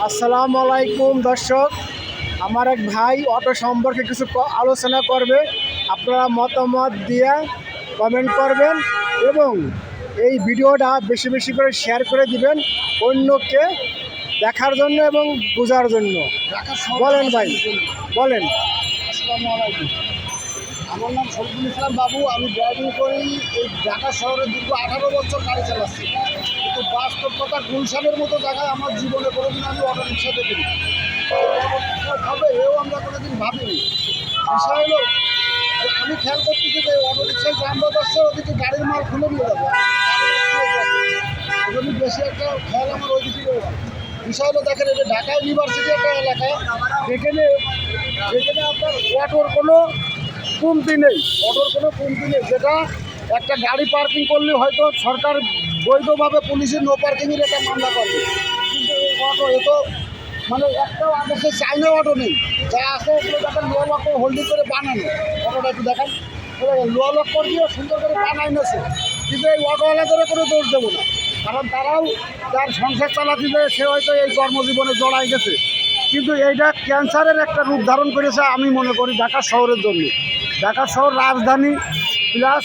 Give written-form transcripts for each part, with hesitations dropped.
আসসালামু আলাইকুম দর্শক, আমার এক ভাই অটো সম্পর্কে কিছু আলোচনা করবে। আপনারা মতামত দিয়ে কমেন্ট করবেন এবং এই ভিডিওটা বেশি বেশি করে শেয়ার করে দিবেন অন্যকে দেখার জন্য এবং বোঝার জন্য। বলেন ভাই, বলেন। আসসালামু আলাইকুম, আমার নাম শরীফুল ইসলাম বাবু। আমি ড্রাইভিং করি। এই ঢাকা শহরে দীর্ঘ 18 বছর গাড়ি চালাচ্ছি, কিন্তু বাস্তব কথা গুলশানের মতো জায়গায় আমার জীবনে কোনোদিন আমি অটো রিক্সা দেখিনি। হবে এও আমরা কোনোদিন ভাবিনি। বিষয় হলো যে আমি খেয়াল করতেছি যে অটো রিক্সায় গ্রামবাদ আসছে, ওদিকে গাড়ির মাল খুলে নিয়ে যাবে, যদি বেশি একটা খেয়াল আমার ওই দিকে রয়েছে। বিষয় হলো দেখেন, এটা ঢাকা ইউনিভার্সিটি একটা এলাকা, যেখানে আপনার অটোর কোনো কমতি নেই, যেটা একটা গাড়ি পার্কিং করলে হয়তো সরকার বৈধভাবে পুলিশের নো পার্কিংয়ের একটা মামলা করবে, কিন্তু এই অটো এত মানে একটাও আদেশে চাইনা অটো নেই। যা আছে ওগুলো দেখেন লো লক হোল্ডিং করে বানানো। অটোটা একটু দেখেন, লো লক করে দিয়ে সুন্দর করে বানাই নেছে, কিন্তু এই অটোওয়ালাদের কোনো দোষ দেবো না, কারণ তারাও যার সংসার চালাতে যায় সে হয়তো এই কর্মজীবনে জড়াই গেছে, কিন্তু এইটা ক্যান্সারের একটা রূপ ধারণ করেছে আমি মনে করি ঢাকা শহরের জন্য। ঢাকা শহর রাজধানী, প্লাস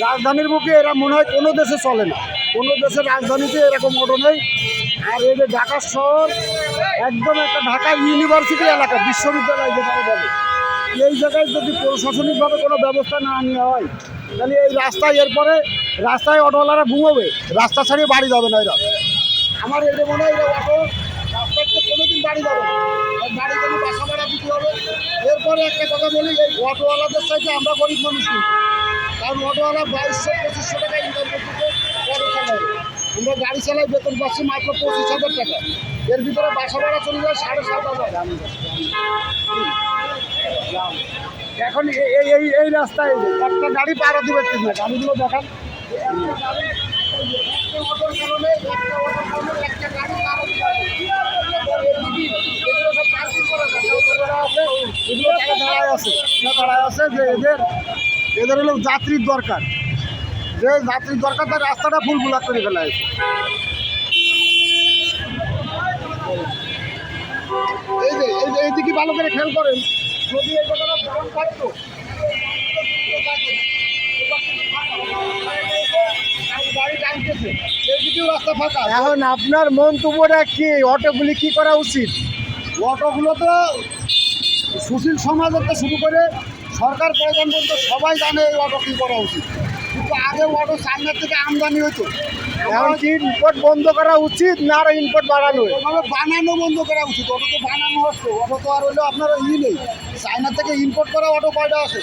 রাজধানীর বুকে এরা মনে হয় কোনো দেশে চলে না, কোনো দেশের রাজধানীতে এরকম অটো নেই। আর এই যে ঢাকা শহর একদম একটা ঢাকা ইউনিভার্সিটি এলাকা, বিশ্ববিদ্যালয় যেটা বলে, এই জায়গায় যদি প্রশাসনিকভাবে কোনো ব্যবস্থা না নেওয়া হয় তাহলে এই রাস্তায় এরপরে রাস্তায় অটোওয়ালারা ঘুমোবে, রাস্তা ছাড়িয়ে বাড়ি যাবে না এরা। আমার এটা মনে হয় এরা অটো রাস্তায় তো কোনোদিন বাড়ি যাবে না, বাড়ি গেলে বাসা ভাড়া দিতে হবে। এরপরে একটা কথা বলি, এই অটোওয়ালাদের চাইতে আমরা গরিব মানুষ কিন্তু, কারণ অটোওয়ালা 2200-2500 টাকা ইনকাম করতে অটো চালাই, আমরা গাড়ি চালাই বেতন পাচ্ছি মাত্র 25,000 টাকা, এর ভিতরে বাসা ভাড়া চলে যায় 7,500। এখন এই রাস্তায় একটা গাড়ি পার হতে পারছিস না, গাড়িগুলো দেখান, এদের হলো যাত্রীর দরকার, যে যাত্রীর দরকার তার রাস্তাটা ফুল ব্লক করে ফেলা হয়েছে। এইদিকে ভালো করে খেয়াল করেন, যদি এই কথাটা দাম থাকতো গাড়ি টানতেছে, এইদিকেও রাস্তা ফাঁকা। এখন আপনার মন্তব্যটা কি, অটোগুলি কি করা উচিত? অটোগুলো তো সুশীল সমাজ থেকে শুরু করে সরকার পর্যন্ত সবাই জানে এই অটো কী করা উচিত, কিন্তু আগে অটো চাইনার থেকে আমদানি হতো। এখন কি ইম্পোর্ট বন্ধ করা উচিত না আর ইম্পোর্ট বাড়ানো? ওভাবে বানানো বন্ধ করা উচিত। অটো তো বানানো হচ্ছে, অটো তো আর হলো আপনার নেই, চাইনা থেকে ইম্পোর্ট করা অটো কয়টা আছে।